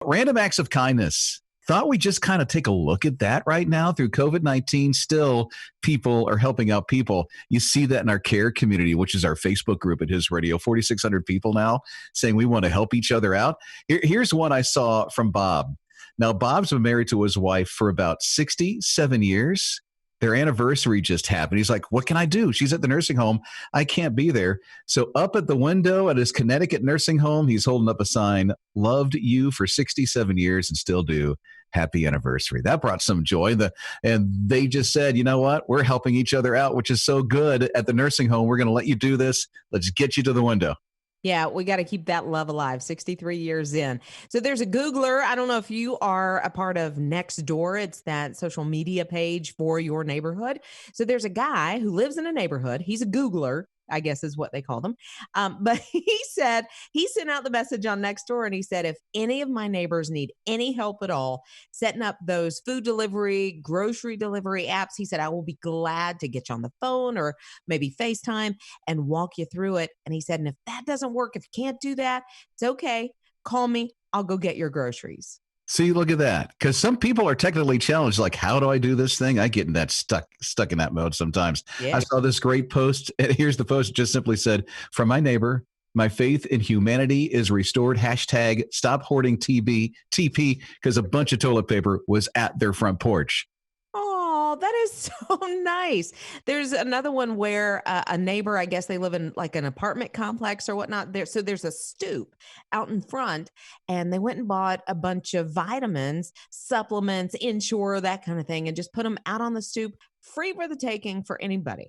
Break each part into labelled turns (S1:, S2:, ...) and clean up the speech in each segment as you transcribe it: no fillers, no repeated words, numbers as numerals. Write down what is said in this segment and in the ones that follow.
S1: Random acts of kindness. Thought we just kind of take a look at that right now through COVID-19. Still, people are helping out people. You see that in our care community, which is our Facebook group at His Radio, 4,600 people now saying we want to help each other out. Here's one I saw from Bob. Now, Bob's been married to his wife for about 67 years. Their anniversary just happened. He's like, what can I do? She's at the nursing home. I can't be there. So up at the window at his Connecticut nursing home, he's holding up a sign, loved you for 67 years and still do. Happy anniversary. That brought some joy. And they just said, you know what? We're helping each other out, which is so good at the nursing home. We're going to let you do this. Let's get you to the window.
S2: Yeah, we got to keep that love alive 63 years in. So there's a Googler. I don't know if you are a part of Nextdoor. It's that social media page for your neighborhood. So there's a guy who lives in a neighborhood. He's a Googler, I guess is what they call them. But he said he sent out the message on Nextdoor and he said, if any of my neighbors need any help at all setting up those food delivery, grocery delivery apps, he said, I will be glad to get you on the phone or maybe FaceTime and walk you through it. And he said, and if that doesn't work, if you can't do that, it's okay. Call me. I'll go get your groceries.
S1: See, look at that. Because some people are technically challenged, like, how do I do this thing? I get in that stuck in that mode sometimes.
S2: Yeah.
S1: I saw this great post. And here's the post. It just simply said, from my neighbor, my faith in humanity is restored. Hashtag stop hoarding TP, because a bunch of toilet paper was at their front porch.
S2: Oh, that is so nice. There's another one where a neighbor, I guess they live in like an apartment complex or whatnot. So there's a stoop out in front and they went and bought a bunch of vitamins, supplements, Ensure, that kind of thing, and just put them out on the stoop, free for the taking for anybody.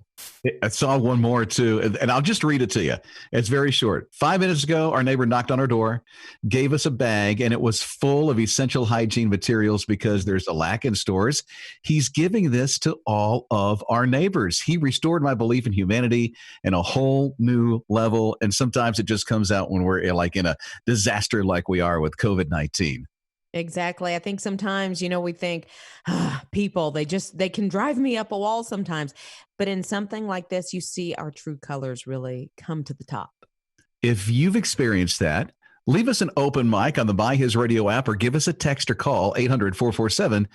S1: I saw one more too, and I'll just read it to you. It's very short. 5 minutes ago, our neighbor knocked on our door, gave us a bag, and it was full of essential hygiene materials because there's a lack in stores. He's giving this to all of our neighbors. He restored my belief in humanity in a whole new level, and sometimes it just comes out when we're like in a disaster like we are with COVID-19.
S2: Exactly. I think sometimes, we think people, they can drive me up a wall sometimes. But in something like this, you see our true colors really come to the top.
S1: If you've experienced that, leave us an open mic on the Buy His Radio app or give us a text or call 800-447-7234.